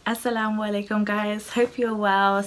Assalamu alaikum guys, hope you're well.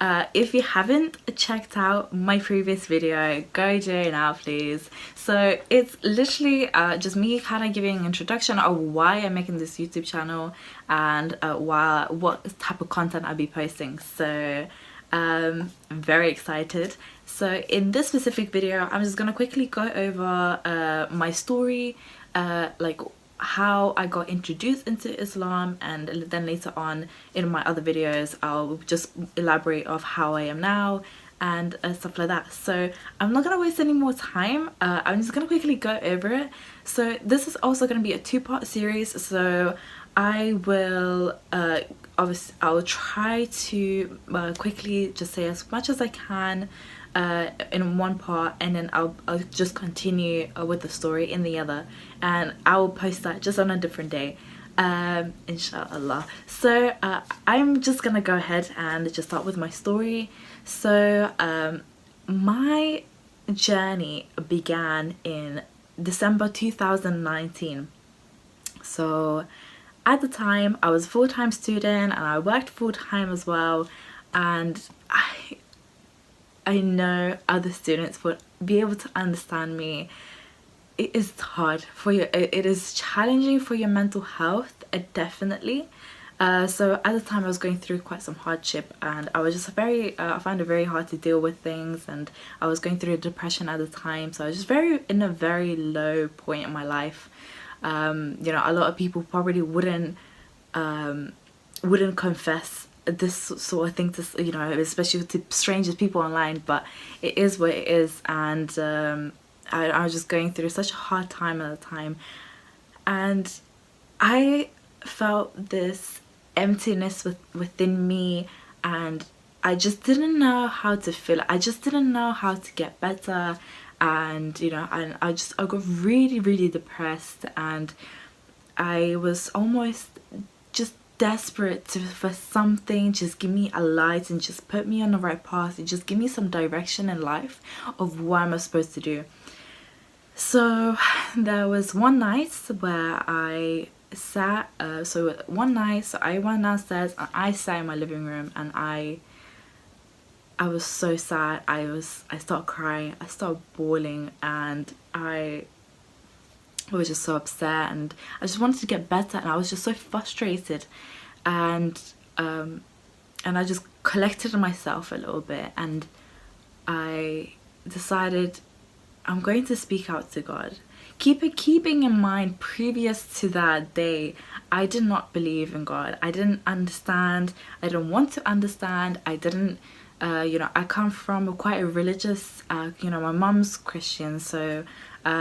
If you haven't checked out my previous video, go do it now please. So it's literally just me kind of giving an introduction of why I'm making this YouTube channel and what type of content I'll be posting. So I'm very excited. So in this specific video I'm just gonna quickly go over my story, like how I got introduced into Islam, and then later on in my other videos I'll just elaborate of how I am now and stuff like that. So I'm not gonna waste any more time. I'm just gonna quickly go over it. So this is also gonna be a two-part series, so I will obviously I'll try to quickly just say as much as I can in one part, and then I'll just continue with the story in the other, and I will post that just on a different day, inshallah. So I'm just gonna go ahead and just start with my story. So my journey began in December 2019. So at the time I was a full-time student and I worked full-time as well, and I know other students would be able to understand me. It is hard for you, it is challenging for your mental health, definitely. So at the time I was going through quite some hardship, and I was just I found it very hard to deal with things, and I was going through a depression at the time. So I was just in a very low point in my life. You know, a lot of people probably wouldn't confess this sort of thing to, you know, especially to strangers, people online, but it is what it is. And I was just going through such a hard time at the time, and I felt this emptiness within me, and I just didn't know how to feel it. I just didn't know how to get better, and you know, and I got really depressed, and I was almost just desperate for something, just give me a light and just put me on the right path and just give me some direction in life of what am I supposed to do. So there was one night where I sat, so I went downstairs and I sat in my living room, and I was so sad. I started crying, I started bawling, and I was just so upset, and I just wanted to get better, and I was just so frustrated, and I just collected myself a little bit, and I decided I'm going to speak out to God. Keeping in mind, previous to that day I did not believe in God. I didn't understand, I didn't want to understand, I didn't you know, I come from quite a religious, you know, my mum's Christian, so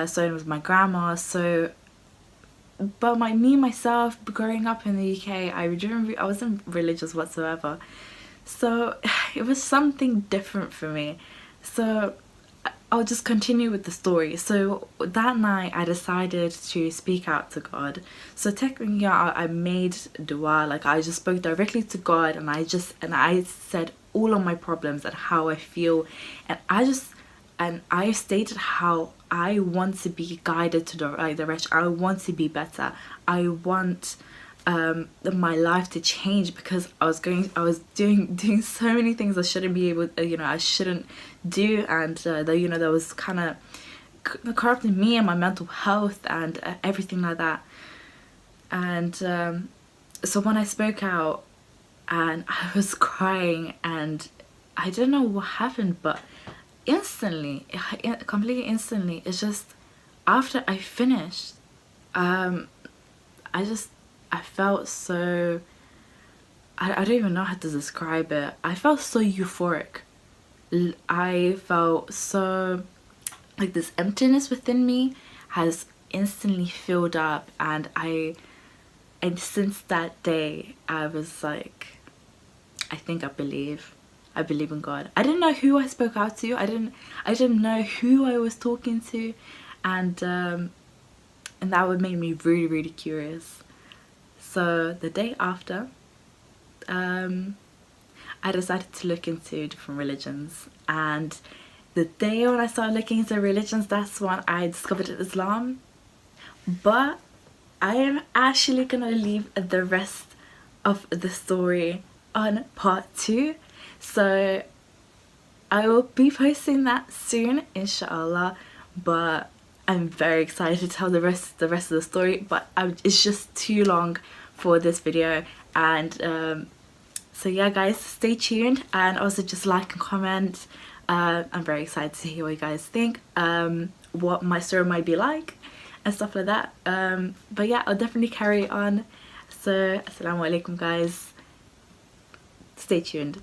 so was my grandma. So but myself growing up in the UK, I wasn't religious whatsoever, so it was something different for me. So I'll just continue with the story. So that night I decided to speak out to God. So technically I made dua, like I just spoke directly to God, and I said all of my problems and how I feel, and I stated how I want to be guided to the right direction. I want to be better. I want my life to change, because I was doing so many things I shouldn't be able, you know, I shouldn't do, and you know, that was kind of corrupting me and my mental health and everything like that. And so when I spoke out and I was crying, and I don't know what happened, but instantly, completely instantly, it's just after I finished, I felt so, I don't even know how to describe it. I felt so euphoric. I felt so like this emptiness within me has instantly filled up, and since that day I was like, I think I believe in God. I didn't know who I spoke out to. I didn't know who I was talking to, and that would make me really curious. So the day after, I decided to look into different religions, and the day when I started looking into religions, that's when I discovered Islam. But I am actually gonna leave the rest of the story on part 2. So I will be posting that soon, inshallah, but I'm very excited to tell the rest of the story, but it's just too long for this video. And so yeah guys, stay tuned, and also just like and comment. I'm very excited to hear what you guys think, what my story might be like and stuff like that. But yeah, I'll definitely carry on. So assalamu alaikum guys, stay tuned.